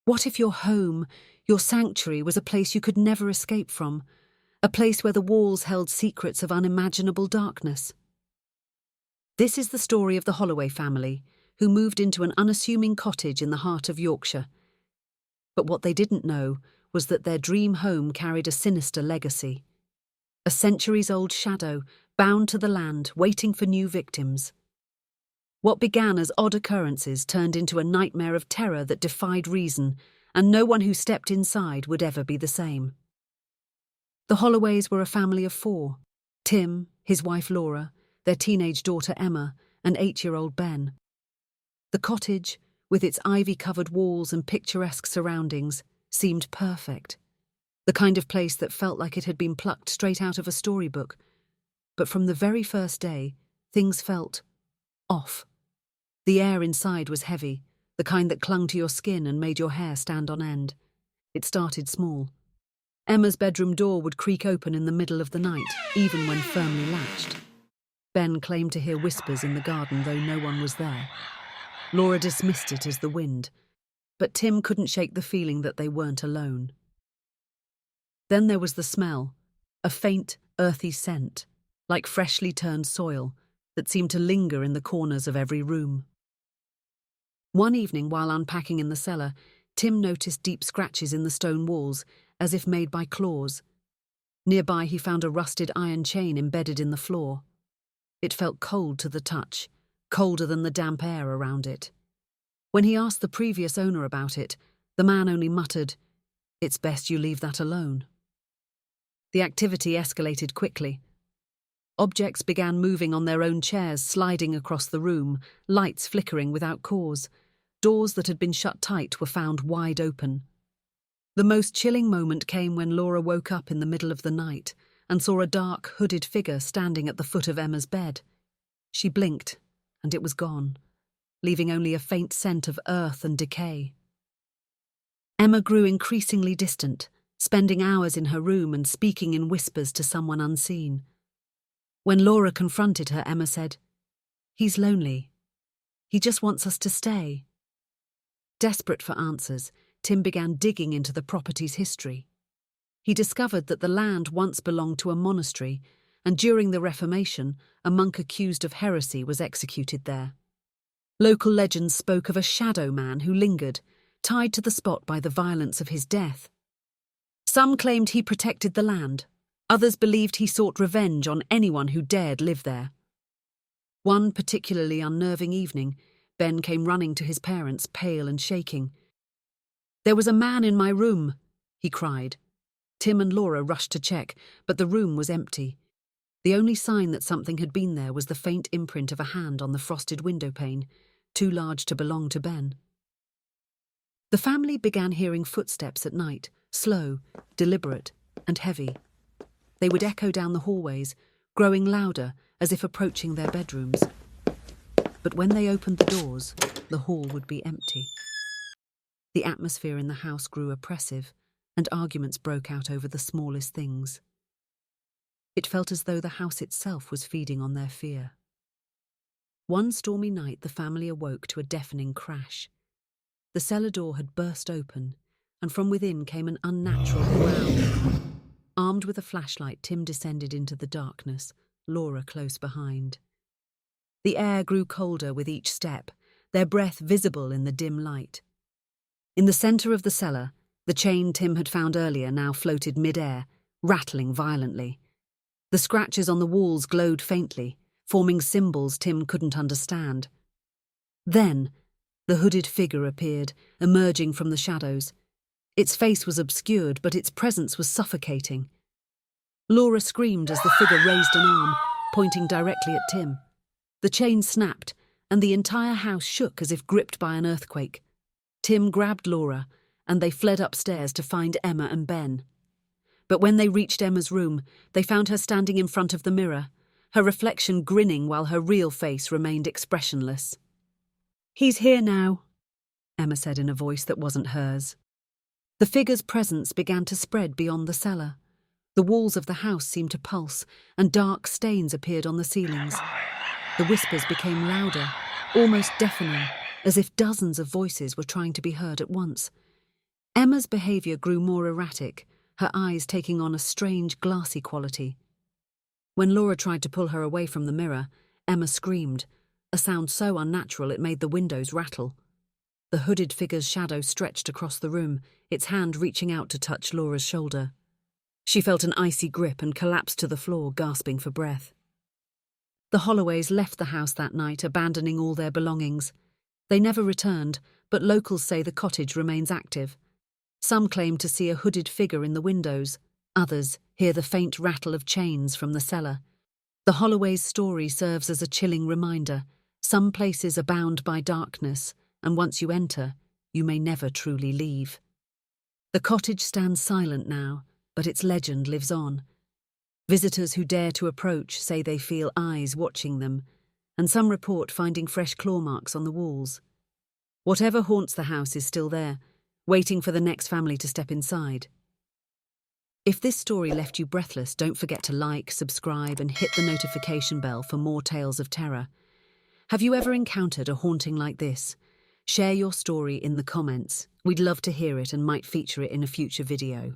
What if your home, your sanctuary, was a place you could never escape from, a place where the walls held secrets of unimaginable darkness? This is the story of the Holloway family, who moved into an unassuming cottage in the heart of Yorkshire. But what they didn't know was that their dream home carried a sinister legacy. A centuries-old shadow, bound to the land, waiting for new victims. What began as odd occurrences turned into a nightmare of terror that defied reason, and no one who stepped inside would ever be the same. The Holloways were a family of 4. Tim, his wife Laura, their teenage daughter Emma, and 8-year-old Ben. The cottage, with its ivy-covered walls and picturesque surroundings, seemed perfect. The kind of place that felt like it had been plucked straight out of a storybook. But from the very first day, things felt off. The air inside was heavy, the kind that clung to your skin and made your hair stand on end. It started small. Emma's bedroom door would creak open in the middle of the night, even when firmly latched. Ben claimed to hear whispers in the garden, though no one was there. Laura dismissed it as the wind, but Tim couldn't shake the feeling that they weren't alone. Then there was the smell, a faint, earthy scent, like freshly turned soil, that seemed to linger in the corners of every room. One evening, while unpacking in the cellar, Tim noticed deep scratches in the stone walls, as if made by claws. Nearby, he found a rusted iron chain embedded in the floor. It felt cold to the touch, colder than the damp air around it. When he asked the previous owner about it, the man only muttered, "It's best you leave that alone." The activity escalated quickly. Objects began moving on their own chairs, sliding across the room, lights flickering without cause. Doors that had been shut tight were found wide open. The most chilling moment came when Laura woke up in the middle of the night and saw a dark, hooded figure standing at the foot of Emma's bed. She blinked, and it was gone, leaving only a faint scent of earth and decay. Emma grew increasingly distant, spending hours in her room and speaking in whispers to someone unseen. When Laura confronted her, Emma said, "He's lonely. He just wants us to stay." Desperate for answers, Tim began digging into the property's history. He discovered that the land once belonged to a monastery, and during the Reformation, a monk accused of heresy was executed there. Local legends spoke of a shadow man who lingered, tied to the spot by the violence of his death. Some claimed he protected the land. Others believed he sought revenge on anyone who dared live there. One particularly unnerving evening, Ben came running to his parents, pale and shaking. "There was a man in my room," he cried. Tim and Laura rushed to check, but the room was empty. The only sign that something had been there was the faint imprint of a hand on the frosted windowpane, too large to belong to Ben. The family began hearing footsteps at night, slow, deliberate, and heavy. They would echo down the hallways, growing louder as if approaching their bedrooms. But when they opened the doors, the hall would be empty. The atmosphere in the house grew oppressive, and arguments broke out over the smallest things. It felt as though the house itself was feeding on their fear. One stormy night, the family awoke to a deafening crash. The cellar door had burst open, and from within came an unnatural growl. Armed with a flashlight, Tim descended into the darkness, Laura close behind. The air grew colder with each step, their breath visible in the dim light. In the centre of the cellar, the chain Tim had found earlier now floated mid-air, rattling violently. The scratches on the walls glowed faintly, forming symbols Tim couldn't understand. Then, the hooded figure appeared, emerging from the shadows. Its face was obscured, but its presence was suffocating. Laura screamed as the figure raised an arm, pointing directly at Tim. The chain snapped, and the entire house shook as if gripped by an earthquake. Tim grabbed Laura, and they fled upstairs to find Emma and Ben. But when they reached Emma's room, they found her standing in front of the mirror, her reflection grinning while her real face remained expressionless. "He's here now," Emma said in a voice that wasn't hers. The figure's presence began to spread beyond the cellar. The walls of the house seemed to pulse, and dark stains appeared on the ceilings. The whispers became louder, almost deafening, as if dozens of voices were trying to be heard at once. Emma's behaviour grew more erratic, her eyes taking on a strange glassy quality. When Laura tried to pull her away from the mirror, Emma screamed, a sound so unnatural it made the windows rattle. The hooded figure's shadow stretched across the room, its hand reaching out to touch Laura's shoulder. She felt an icy grip and collapsed to the floor, gasping for breath. The Holloways left the house that night, abandoning all their belongings. They never returned, but locals say the cottage remains active. Some claim to see a hooded figure in the windows, others hear the faint rattle of chains from the cellar. The Holloways' story serves as a chilling reminder. Some places are bound by darkness, and once you enter, you may never truly leave. The cottage stands silent now, but its legend lives on. Visitors who dare to approach say they feel eyes watching them, and some report finding fresh claw marks on the walls. Whatever haunts the house is still there, waiting for the next family to step inside. If this story left you breathless, don't forget to like, subscribe, and hit the notification bell for more tales of terror. Have you ever encountered a haunting like this? Share your story in the comments. We'd love to hear it and might feature it in a future video.